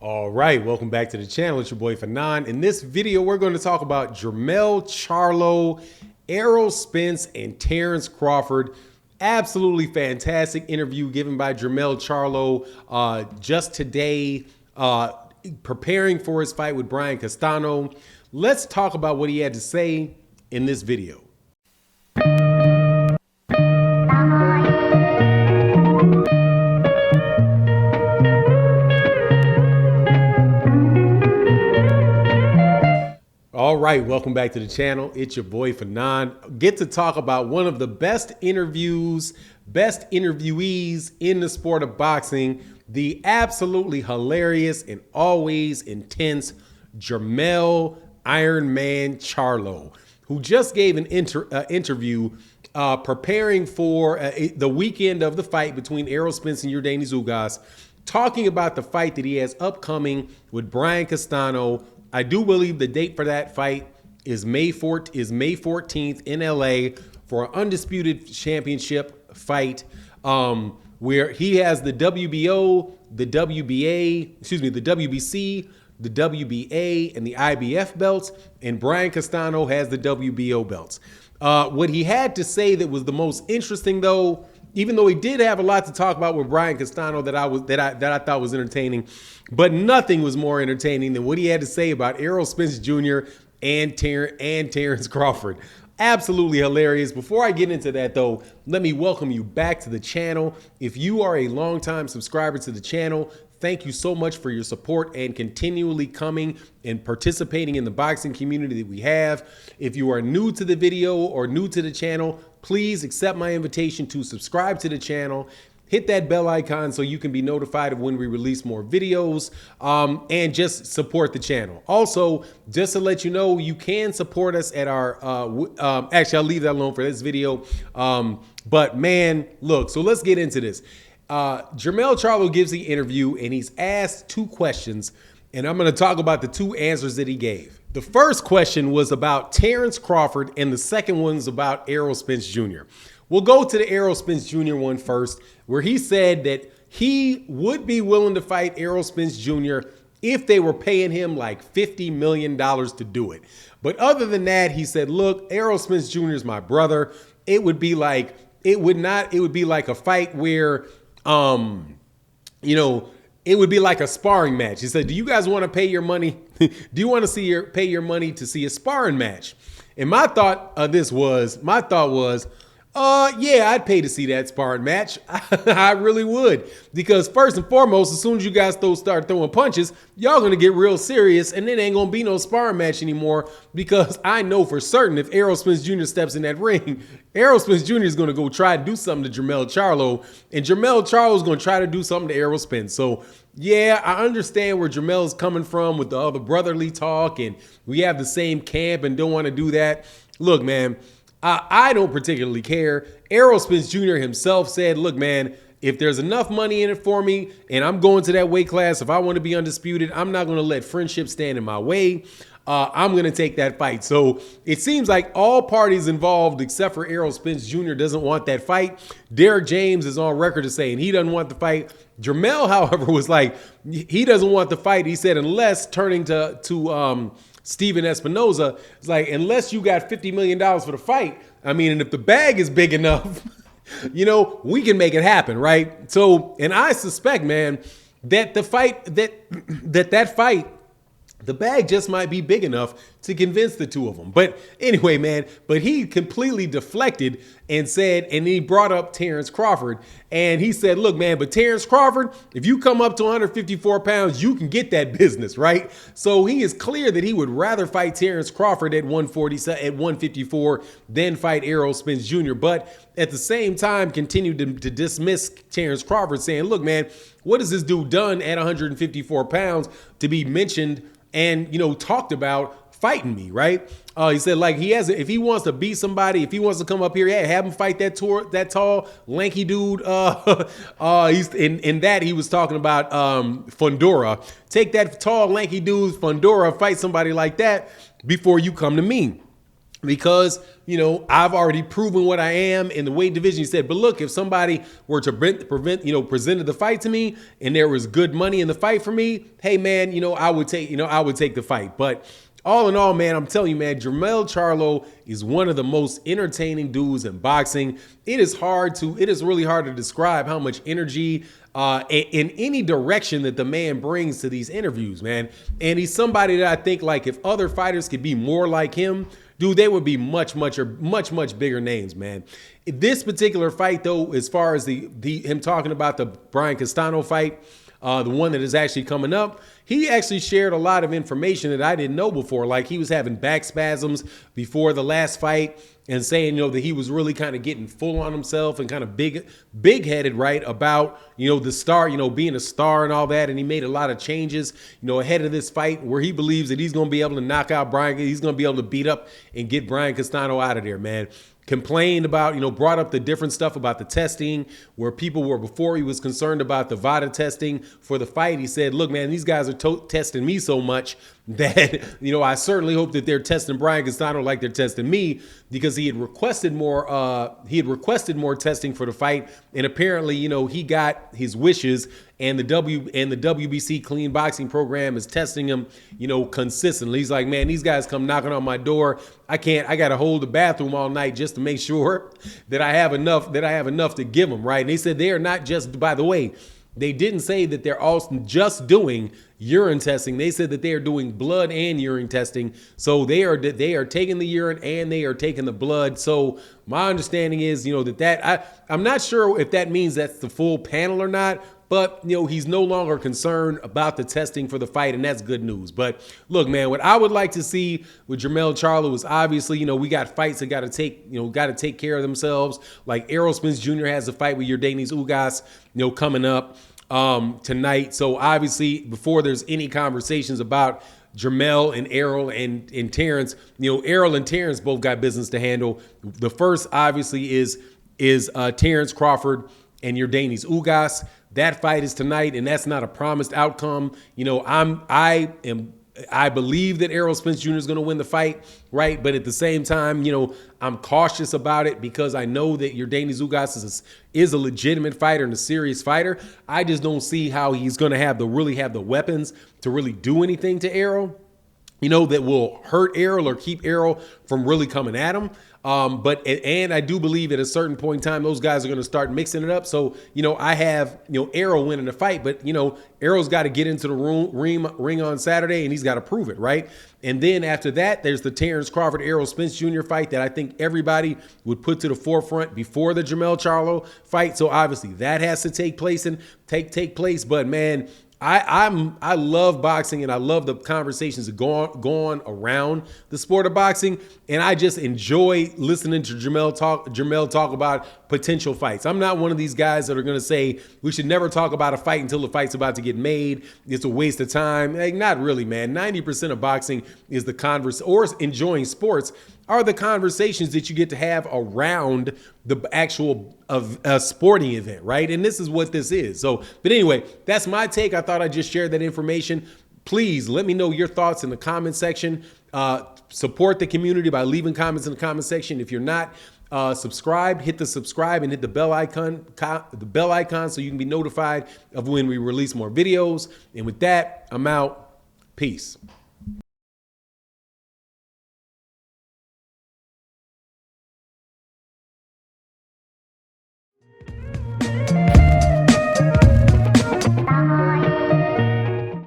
All right, welcome back to the channel. It's your boy Fanon. In this video, we're going to talk about Jermell Charlo, ERROL Spence, and Terence Crawford. Absolutely fantastic interview given by Jermell Charlo just today, preparing for his fight with Brian Castano. Let's talk about what he had to say in this video. All right, welcome back to the channel. It's your boy Fanon. Get to talk about one of the best interviews, best interviewees in the sport of boxing, the absolutely hilarious and always intense Jermell Iron Man Charlo, who just gave an interview preparing for the weekend of the fight between ERROL Spence and Yordenis Ugas, talking about the fight that he has upcoming with Brian Castano. I do believe the date for that fight is May 14th in LA for an undisputed championship fight, where he has the WBO, the WBA, the WBC, the WBA, and the IBF belts, and Brian Castano has the WBO belts. What he had to say that was the most interesting, though, even though he did have a lot to talk about with Brian Castano that I thought was entertaining, but nothing was more entertaining than what he had to say about ERROL Spence Jr. and Terence Crawford. Absolutely hilarious. Before I get into that, though, let me welcome you back to the channel. If you are a longtime subscriber to the channel, thank you so much for your support and continually coming and participating in the boxing community that we have. If you are new to the video or new to the channel, please accept my invitation to subscribe to the channel. Hit that bell icon so you can be notified of when we release more videos, and just support the channel. Also, just to let you know, you can support us at our, actually, I'll leave that alone for this video. But man, look, so let's get into this. Jermell Charlo gives the interview and he's asked two questions, and I'm going to talk about the two answers that he gave. The first question was about Terence Crawford and the second one's about ERROL Spence Jr. We'll go to the ERROL Spence Jr. one first, where he said that he would be willing to fight ERROL Spence Jr. if they were paying him like $50 million to do it. But other than that, he said, look, ERROL Spence Jr. is my brother. It would be like a fight where, it would be like a sparring match. He said, do you guys want to pay your money? Do you want to pay your money to see a sparring match? And my thought was, yeah, I'd pay to see that sparring match. I really would. Because first and foremost, as soon as you guys start throwing punches, y'all going to get real serious, and it ain't going to be no sparring match anymore, because I know for certain if ERROL Spence Jr. steps in that ring, ERROL Spence Jr. is going to go try to do something to Jermell Charlo, and Jermell Charlo is going to try to do something to ERROL Spence. So, yeah, I understand where Jermell's coming from with the other brotherly talk, and we have the same camp and don't want to do that. Look, man, I don't particularly care. ERROL Spence Jr. himself said, look, man, if there's enough money in it for me and I'm going to that weight class, if I want to be undisputed, I'm not going to let friendship stand in my way. I'm going to take that fight. So it seems like all parties involved, except for ERROL Spence Jr., doesn't want that fight. Derek James is on record as saying he doesn't want the fight. Jermell, however, was like, he doesn't want the fight. He said, unless, turning to Steven Espinoza, it's like, unless you got $50 million for the fight, I mean, and if the bag is big enough, we can make it happen, right? So, and I suspect, man, that the fight, that fight, the bag just might be big enough to convince the two of them. But anyway, man, but he completely deflected and said, and he brought up Terence Crawford, and he said, look, man, but Terence Crawford, if you come up to 154 pounds, you can get that business, right? So he is clear that he would rather fight Terence Crawford at 154 than fight ERROL Spence Jr. But at the same time, continued to dismiss Terence Crawford, saying, look, man, what has this dude done at 154 pounds to be mentioned and, talked about fighting me, right? He said, like, if he wants to beat somebody, if he wants to come up here, yeah, have him fight that tall, lanky dude. He's in that he was talking about Fundora. Take that tall, lanky dude, Fundora, fight somebody like that before you come to me. because, I've already proven what I am in the weight division. He said, but look, if somebody were to presented the fight to me and there was good money in the fight for me, hey man, I would take the fight. But all in all, man, I'm telling you, man, Jermell Charlo is one of the most entertaining dudes in boxing. It is really hard to describe how much energy in any direction that the man brings to these interviews, man. And he's somebody that I think, like, if other fighters could be more like him, dude, they would be much bigger names, man. This particular fight, though, as far as him talking about the Brian Castano fight, the one that is actually coming up, he actually shared a lot of information that I didn't know before. Like, he was having back spasms before the last fight and saying, that he was really kind of getting full on himself and kind of big-headed, right, about, the star, being a star and all that. And he made a lot of changes, ahead of this fight where he believes that he's going to be able to knock out Brian. He's going to be able to beat up and get Brian Castano out of there, man. Complained about, brought up the different stuff about the testing, where people were, before he was concerned about the VADA testing for the fight. He said, look, man, these guys are testing me so much that, I certainly hope that they're testing Brian Castano like they're testing me, because he had requested more testing for the fight. And apparently, he got his wishes, and the WBC clean boxing program is testing him, consistently. He's like, man, these guys come knocking on my door. I got to hold the bathroom all night just to make sure that I have enough to give them, right? And they said they are not just, by the way, they didn't say that they're also just doing urine testing. They said that they are doing blood and urine testing. So they are taking the urine and they are taking the blood. So my understanding is, I'm not sure if that means that's the full panel or not, but, he's no longer concerned about the testing for the fight, and that's good news. But look, man, what I would like to see with Jermell Charlo is, obviously, we got fights that got to take care of themselves. Like ERROL Spence Jr. has a fight with Yordenis Ugas, coming up tonight. So obviously, before there's any conversations about Jermell and ERROL and Terence, ERROL and Terence both got business to handle. The first, obviously, is Terence Crawford and Yordenis Ugas. That fight is tonight, and that's not a promised outcome. I believe that ERROL Spence Jr. is going to win the fight, right? But at the same time, I'm cautious about it, because I know that Yordenis Ugas is a legitimate fighter and a serious fighter. I just don't see how he's going to really have the weapons to really do anything to ERROL, that will hurt ERROL or keep ERROL from really coming at him. And I do believe at a certain point in time, those guys are going to start mixing it up. So, I have, ERROL winning the fight, but, ERROL's got to get into the ring on Saturday, and he's got to prove it, right? And then after that, there's the Terence Crawford, ERROL Spence Jr. fight that I think everybody would put to the forefront before the Jermell Charlo fight. So obviously that has to take place. But man, I love boxing, and I love the conversations that go on around the sport of boxing, and I just enjoy listening to Jermell talk about potential fights. I'm not one of these guys that are going to say we should never talk about a fight until the fight's about to get made. It's a waste of time. Like, not really, man. 90% of boxing is the or enjoying sports are the conversations that you get to have around the actual sporting event, right? And this is what this is. So, but anyway, that's my take. I thought I'd just share that information. Please let me know your thoughts in the comment section. Support the community by leaving comments in the comment section. If you're not subscribed, hit the subscribe and hit the bell icon so you can be notified of when we release more videos. And with that, I'm out. Peace.